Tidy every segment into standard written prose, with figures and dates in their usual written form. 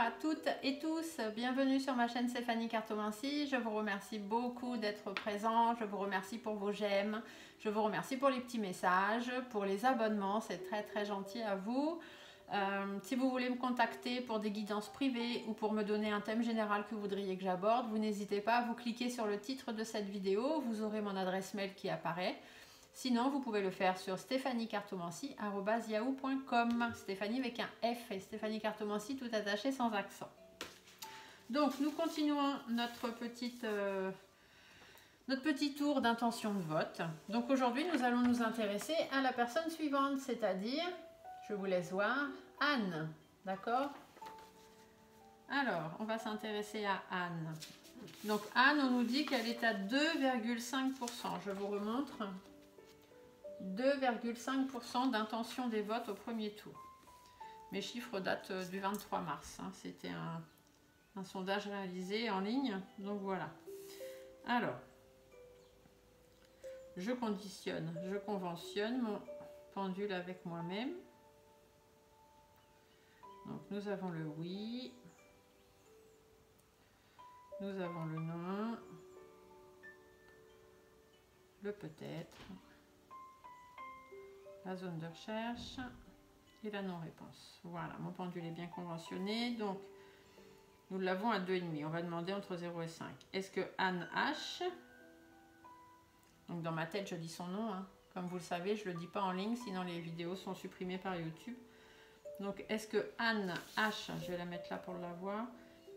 à toutes et tous, bienvenue sur ma chaîne Stéphanie Cartomancie. Je vous remercie beaucoup d'être présent, je vous remercie pour vos j'aime, je vous remercie pour les petits messages, pour les abonnements, c'est très gentil à vous. Si vous voulez me contacter pour des guidances privées ou pour me donner un thème général que vous voudriez que j'aborde, vous n'hésitez pas à vous cliquer sur le titre de cette vidéo, vous aurez mon adresse mail qui apparaît. Sinon, vous pouvez le faire sur stéphaniecartomancie@yahoo.com. Stéphanie avec un F et Stéphanie Cartomancie tout attaché sans accent. Donc, nous continuons notre petit tour d'intention de vote. Donc, aujourd'hui, nous allons nous intéresser à la personne suivante, c'est-à-dire, je vous laisse voir, Anne. D'accord? Alors, on va s'intéresser à Anne. Donc, Anne, on nous dit qu'elle est à 2,5%. Je vous remontre. 2,5% d'intention des votes au premier tour. Mes chiffres datent du 23 mars. Hein. C'était un sondage réalisé en ligne. Donc voilà. Alors, je conditionne, je conventionne mon pendule avec moi-même. Donc nous avons le oui. Nous avons le non. Le peut-être. La zone de recherche et la non-réponse. Voilà, mon pendule est bien conventionné. Donc, nous l'avons à 2,5. On va demander entre 0 et 5. Est-ce que Anne H, donc dans ma tête, je dis son nom. Hein. Comme vous le savez, je ne le dis pas en ligne, sinon les vidéos sont supprimées par YouTube. Donc, est-ce que Anne H, je vais la mettre là pour la voir,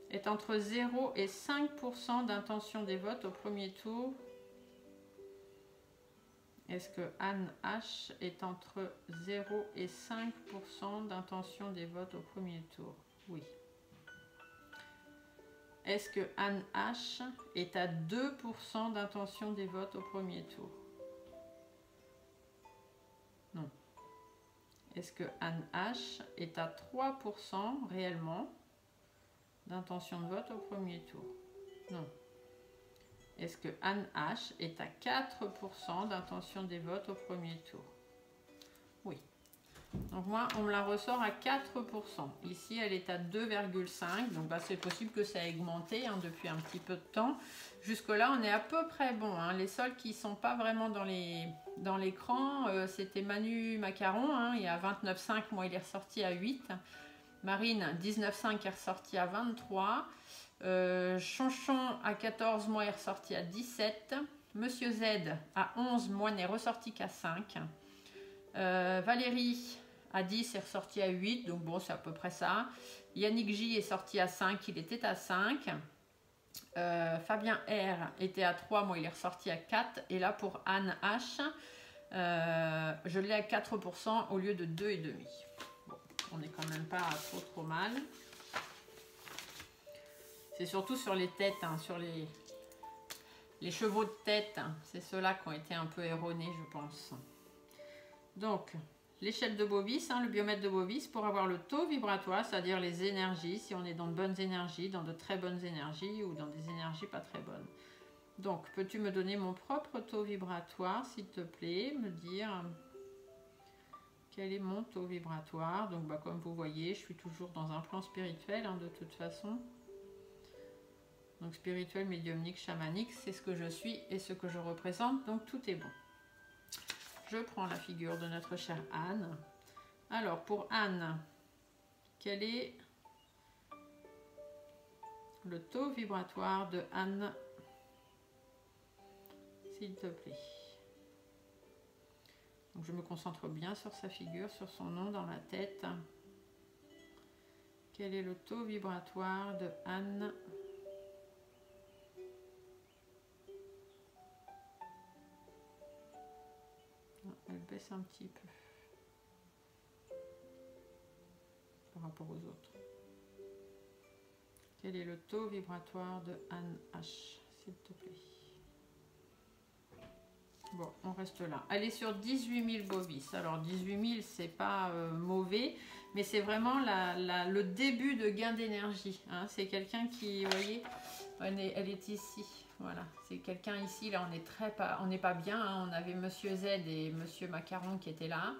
est entre 0 et 5% d'intention des votes au premier tour? Est-ce que Anne H est entre 0 et 5% d'intention des votes au premier tour? Oui. Est-ce que Anne H est à 2% d'intention des votes au premier tour? Non. Est-ce que Anne H est à 3% réellement d'intention de vote au premier tour? Non. Est-ce que Anne H est à 4% d'intention des votes au premier tour? Oui. Donc moi, on me la ressort à 4%. Ici, elle est à 2,5. Donc bah, c'est possible que ça ait augmenté hein, depuis un petit peu de temps. Jusque-là, on est à peu près bon. Hein. Les sols qui ne sont pas vraiment dans l'écran, c'était Manu Macaron. Hein, il est à 29,5. Moi, il est ressorti à 8. Marine, 19,5 est ressorti à 23. Chonchon à 14 mois est ressorti à 17. Monsieur Z à 11 mois n'est ressorti qu'à 5. Valérie à 10 est ressorti à 8. Donc bon, c'est à peu près ça. Yannick J est sorti à 5. Il était à 5. Fabien R était à 3. Moi, il est ressorti à 4. Et là, pour Anne H, je l'ai à 4% au lieu de 2,5. Bon, on n'est quand même pas trop mal. C'est surtout sur les têtes, hein, sur les chevaux de tête. Hein, c'est ceux-là qui ont été un peu erronés, je pense. Donc, l'échelle de Bovis, hein, le biomètre de Bovis, pour avoir le taux vibratoire, c'est-à-dire les énergies, si on est dans de bonnes énergies, dans de très bonnes énergies ou dans des énergies pas très bonnes. Donc, peux-tu me donner mon propre taux vibratoire, s'il te plaît, me dire quel est mon taux vibratoire? Donc, bah, comme vous voyez, je suis toujours dans un plan spirituel, hein, de toute façon. Donc spirituel, médiumnique, chamanique, c'est ce que je suis et ce que je représente, donc tout est bon. Je prends la figure de notre chère Anne. Alors pour Anne, quel est le taux vibratoire de Anne, s'il te plaît? Donc je me concentre bien sur sa figure, sur son nom dans ma tête. Quel est le taux vibratoire de Anne ? Elle baisse un petit peu par rapport aux autres. Quel est le taux vibratoire de Anne H, s'il te plaît? Bon, on reste là. Elle est sur 18 000 bovis. Alors 18 000, c'est pas mauvais, mais c'est vraiment le début de gain d'énergie. Hein. C'est quelqu'un qui, vous voyez, elle est ici. Voilà, c'est quelqu'un ici. Là, on n'est pas bien. Hein. On avait Monsieur Z et Monsieur Macaron qui étaient là.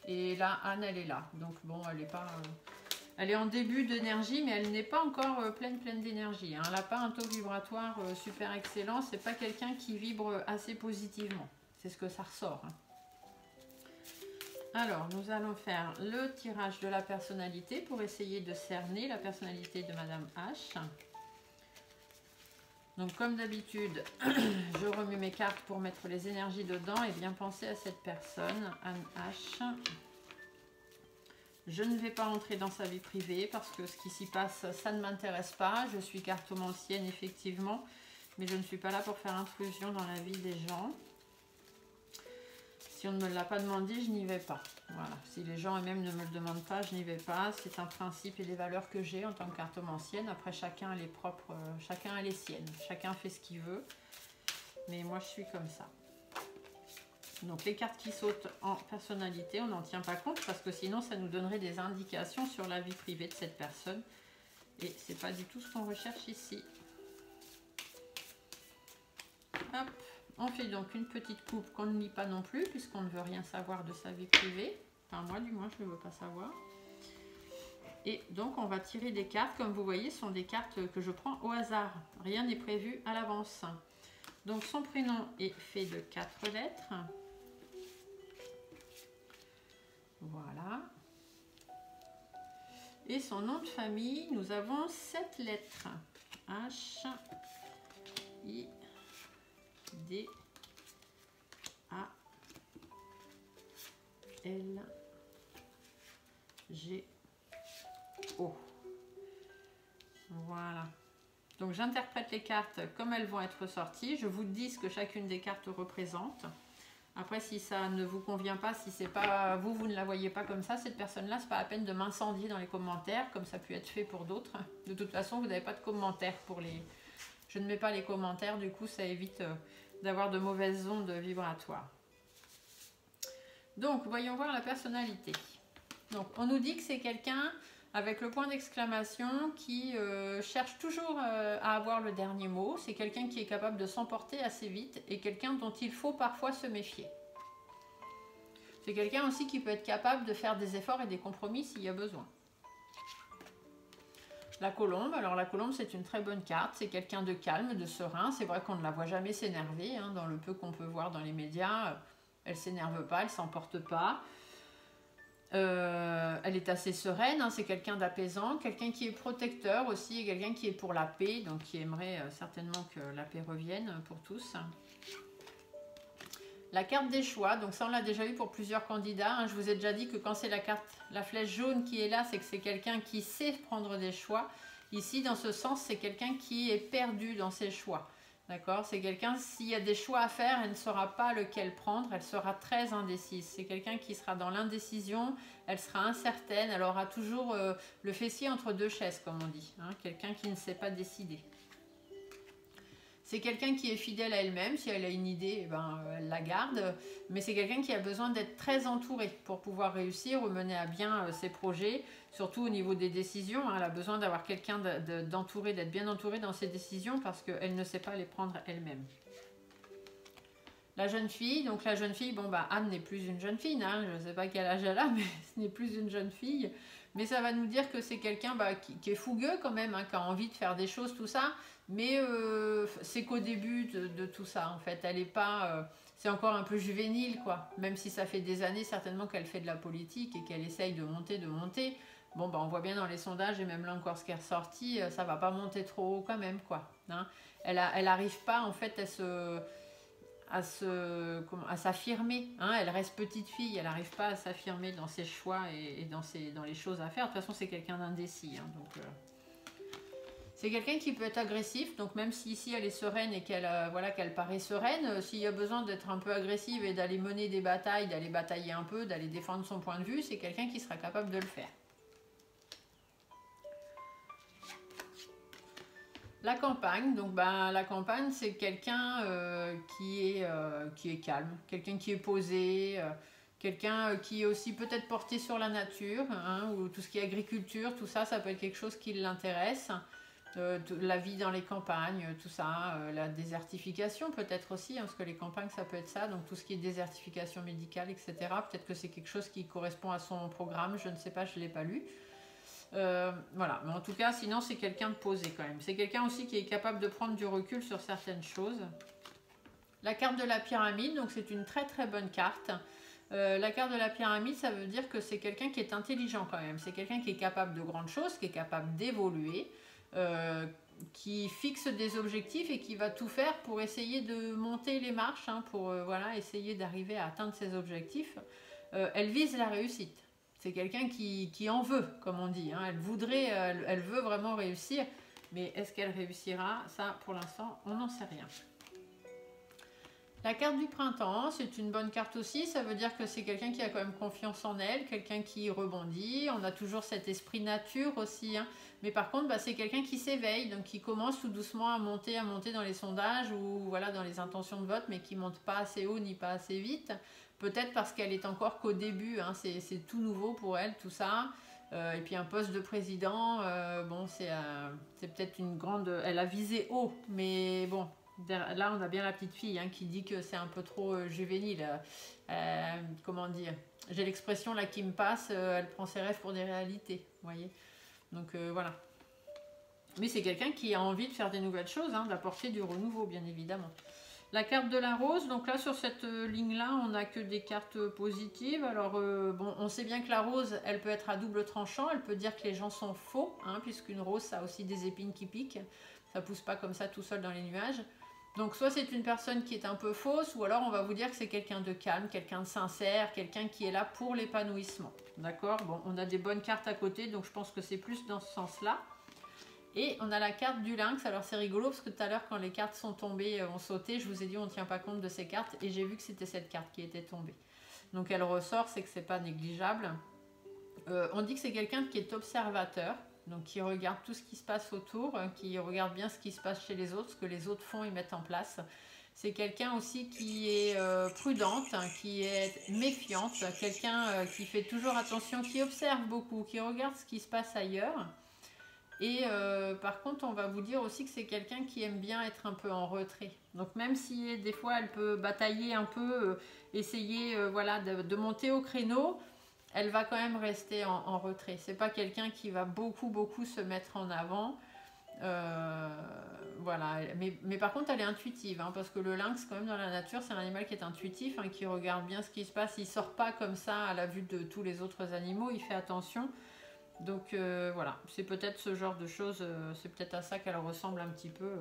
Et là, Anne, elle est là. Donc bon, elle n'est pas... Elle est en début d'énergie, mais elle n'est pas encore pleine d'énergie. Hein. Elle n'a pas un taux vibratoire super excellent. C'est pas quelqu'un qui vibre assez positivement. C'est ce que ça ressort. Hein. Alors, nous allons faire le tirage de la personnalité pour essayer de cerner la personnalité de Madame H. Donc, comme d'habitude, je remue mes cartes pour mettre les énergies dedans et bien penser à cette personne, Anne H. Je ne vais pas entrer dans sa vie privée parce que ce qui s'y passe, ça ne m'intéresse pas. Je suis cartomancienne, effectivement, mais je ne suis pas là pour faire intrusion dans la vie des gens. Si on ne me l'a pas demandé, je n'y vais pas. Voilà. Si les gens eux-mêmes ne me le demandent pas, je n'y vais pas. C'est un principe et des valeurs que j'ai en tant que cartomancienne. Après, chacun a les propres, chacun a les siennes. Chacun fait ce qu'il veut. Mais moi, je suis comme ça. Donc les cartes qui sautent en personnalité, on n'en tient pas compte parce que sinon ça nous donnerait des indications sur la vie privée de cette personne. Et c'est pas du tout ce qu'on recherche ici. Hop, on fait donc une petite coupe qu'on ne lit pas non plus puisqu'on ne veut rien savoir de sa vie privée. Enfin moi du moins je ne veux pas savoir. Et donc on va tirer des cartes, comme vous voyez, ce sont des cartes que je prends au hasard. Rien n'est prévu à l'avance. Donc son prénom est fait de 4 lettres. Voilà. Et son nom de famille, nous avons 7 lettres. H, I, D, A, L, G, O. Voilà. Donc j'interprète les cartes comme elles vont être sorties. Je vous dis ce que chacune des cartes représente. Après, si ça ne vous convient pas, si c'est pas vous, vous ne la voyez pas comme ça, cette personne-là, c'est pas la peine de m'incendier dans les commentaires, comme ça a pu être fait pour d'autres. De toute façon, vous n'avez pas de commentaires pour les... Je ne mets pas les commentaires, du coup, ça évite d'avoir de mauvaises ondes vibratoires. Donc, voyons voir la personnalité. Donc, on nous dit que c'est quelqu'un avec le point d'exclamation qui cherche toujours à avoir le dernier mot. C'est quelqu'un qui est capable de s'emporter assez vite et quelqu'un dont il faut parfois se méfier. C'est quelqu'un aussi qui peut être capable de faire des efforts et des compromis s'il y a besoin. La colombe, alors la colombe c'est une très bonne carte, c'est quelqu'un de calme, de serein. C'est vrai qu'on ne la voit jamais s'énerver, hein, dans le peu qu'on peut voir dans les médias. Elle ne s'énerve pas, elle ne s'emporte pas. Elle est assez sereine, hein, c'est quelqu'un d'apaisant, quelqu'un qui est protecteur aussi, et quelqu'un qui est pour la paix, donc qui aimerait certainement que la paix revienne pour tous. La carte des choix, donc ça on l'a déjà eu pour plusieurs candidats, hein. Je vous ai déjà dit que quand c'est la carte, la flèche jaune qui est là, c'est que c'est quelqu'un qui sait prendre des choix. Ici, dans ce sens, c'est quelqu'un qui est perdu dans ses choix. D'accord? C'est quelqu'un, s'il y a des choix à faire, elle ne saura pas lequel prendre, elle sera très indécise. C'est quelqu'un qui sera dans l'indécision, elle sera incertaine, elle aura toujours le fessier entre deux chaises, comme on dit. Hein? Quelqu'un qui ne sait pas décider. C'est quelqu'un qui est fidèle à elle-même, si elle a une idée, eh ben, elle la garde, mais c'est quelqu'un qui a besoin d'être très entouré pour pouvoir réussir ou mener à bien ses projets, surtout au niveau des décisions. Hein, elle a besoin d'avoir quelqu'un d'entouré, d'être bien entouré dans ses décisions parce qu'elle ne sait pas les prendre elle-même. La jeune fille, donc la jeune fille, bon bah Anne n'est plus une jeune fille, hein, je ne sais pas quel âge elle a, mais ce n'est plus une jeune fille. Mais ça va nous dire que c'est quelqu'un qui est fougueux quand même, hein, qui a envie de faire des choses, tout ça. Mais c'est qu'au début de tout ça, en fait. Elle n'est pas... c'est encore un peu juvénile, quoi. Même si ça fait des années, certainement, qu'elle fait de la politique et qu'elle essaye de monter. Bon, bah, on voit bien dans les sondages, et même là encore ce qui est ressorti, ça va pas monter trop haut quand même, quoi. Hein, elle n'arrive pas, en fait, à s'affirmer, hein, elle reste petite fille, elle n'arrive pas à s'affirmer dans ses choix et dans les choses à faire. De toute façon, c'est quelqu'un d'indécis, hein, donc c'est quelqu'un qui peut être agressif, donc même si ici elle est sereine et qu'elle voilà, qu'elle paraît sereine, s'il y a besoin d'être un peu agressive et d'aller mener des batailles, d'aller batailler un peu, d'aller défendre son point de vue, c'est quelqu'un qui sera capable de le faire. La campagne, donc la campagne c'est quelqu'un qui est calme, quelqu'un qui est posé, quelqu'un qui est aussi peut-être porté sur la nature, hein, ou tout ce qui est agriculture, tout ça, ça peut être quelque chose qui l'intéresse. La vie dans les campagnes, tout ça, la désertification peut-être aussi, hein, parce que les campagnes ça peut être ça, donc tout ce qui est désertification médicale, etc. Peut-être que c'est quelque chose qui correspond à son programme, je ne sais pas, je ne l'ai pas lu. Voilà, mais en tout cas, sinon c'est quelqu'un de posé quand même. C'est quelqu'un aussi qui est capable de prendre du recul sur certaines choses. La carte de la pyramide, donc c'est une très très bonne carte. La carte de la pyramide, ça veut dire que c'est quelqu'un qui est intelligent quand même. C'est quelqu'un qui est capable de grandes choses, qui est capable d'évoluer, qui fixe des objectifs et qui va tout faire pour essayer de monter les marches, hein, pour voilà, essayer d'arriver à atteindre ses objectifs. Elle vise la réussite. C'est quelqu'un qui en veut, comme on dit. Hein. Elle voudrait, elle veut vraiment réussir, mais est-ce qu'elle réussira? Ça, pour l'instant, on n'en sait rien. La carte du printemps, c'est une bonne carte aussi. Ça veut dire que c'est quelqu'un qui a quand même confiance en elle, quelqu'un qui rebondit. On a toujours cet esprit nature aussi. Hein. Mais par contre, bah, c'est quelqu'un qui s'éveille, donc qui commence tout doucement à monter dans les sondages ou voilà, dans les intentions de vote, mais qui ne monte pas assez haut ni pas assez vite. Peut-être parce qu'elle est encore qu'au début. Hein. C'est tout nouveau pour elle, tout ça. Et puis un poste de président, bon, c'est peut-être une grande... Elle a visé haut, mais bon... Là, on a bien la petite fille hein, qui dit que c'est un peu trop juvénile. Comment dire? J'ai l'expression là qui me passe, elle prend ses rêves pour des réalités. Vous voyez? Donc voilà. Mais c'est quelqu'un qui a envie de faire des nouvelles choses, hein, d'apporter du renouveau, bien évidemment. La carte de la rose, donc là sur cette ligne-là, on n'a que des cartes positives. Alors bon, on sait bien que la rose, elle peut être à double tranchant, elle peut dire que les gens sont faux, hein, puisqu'une rose, ça a aussi des épines qui piquent. Ça pousse pas comme ça tout seul dans les nuages. Donc soit c'est une personne qui est un peu fausse, ou alors on va vous dire que c'est quelqu'un de calme, quelqu'un de sincère, quelqu'un qui est là pour l'épanouissement. D'accord? Bon, on a des bonnes cartes à côté, donc je pense que c'est plus dans ce sens-là. Et on a la carte du lynx. Alors c'est rigolo parce que tout à l'heure quand les cartes sont tombées, ont sauté, je vous ai dit on ne tient pas compte de ces cartes et j'ai vu que c'était cette carte qui était tombée. Donc elle ressort, c'est que c'est pas négligeable. On dit que c'est quelqu'un qui est observateur. Donc qui regarde tout ce qui se passe autour, qui regarde bien ce qui se passe chez les autres, ce que les autres font et mettent en place. C'est quelqu'un aussi qui est prudente, qui est méfiante, quelqu'un qui fait toujours attention, qui observe beaucoup, qui regarde ce qui se passe ailleurs. Et par contre, on va vous dire aussi que c'est quelqu'un qui aime bien être un peu en retrait. Donc même si des fois elle peut batailler un peu, essayer voilà, de monter au créneau, elle va quand même rester en retrait. C'est pas quelqu'un qui va beaucoup se mettre en avant. Voilà. Mais par contre, elle est intuitive, hein, parce que le lynx, quand même, dans la nature, c'est un animal qui est intuitif, hein, qui regarde bien ce qui se passe. Il sort pas comme ça à la vue de tous les autres animaux. Il fait attention. Donc voilà, c'est peut-être ce genre de choses. C'est peut-être à ça qu'elle ressemble un petit peu.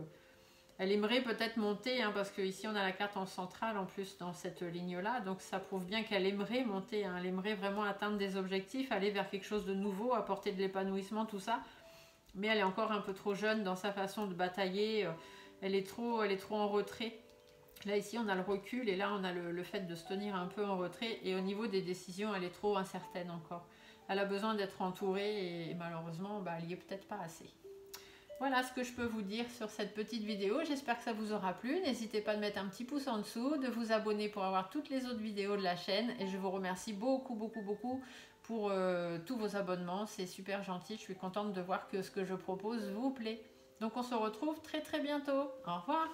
Elle aimerait peut-être monter, hein, parce qu'ici on a la carte en centrale en plus dans cette ligne-là, donc ça prouve bien qu'elle aimerait monter, hein, elle aimerait vraiment atteindre des objectifs, aller vers quelque chose de nouveau, apporter de l'épanouissement, tout ça. Mais elle est encore un peu trop jeune dans sa façon de batailler, elle est trop en retrait. Là ici on a le recul et là on a le fait de se tenir un peu en retrait et au niveau des décisions elle est trop incertaine encore. Elle a besoin d'être entourée et malheureusement bah, elle n'y est peut-être pas assez. Voilà ce que je peux vous dire sur cette petite vidéo. J'espère que ça vous aura plu. N'hésitez pas de mettre un petit pouce en dessous, de vous abonner pour avoir toutes les autres vidéos de la chaîne. Et je vous remercie beaucoup pour tous vos abonnements. C'est super gentil. Je suis contente de voir que ce que je propose vous plaît. Donc on se retrouve très bientôt. Au revoir.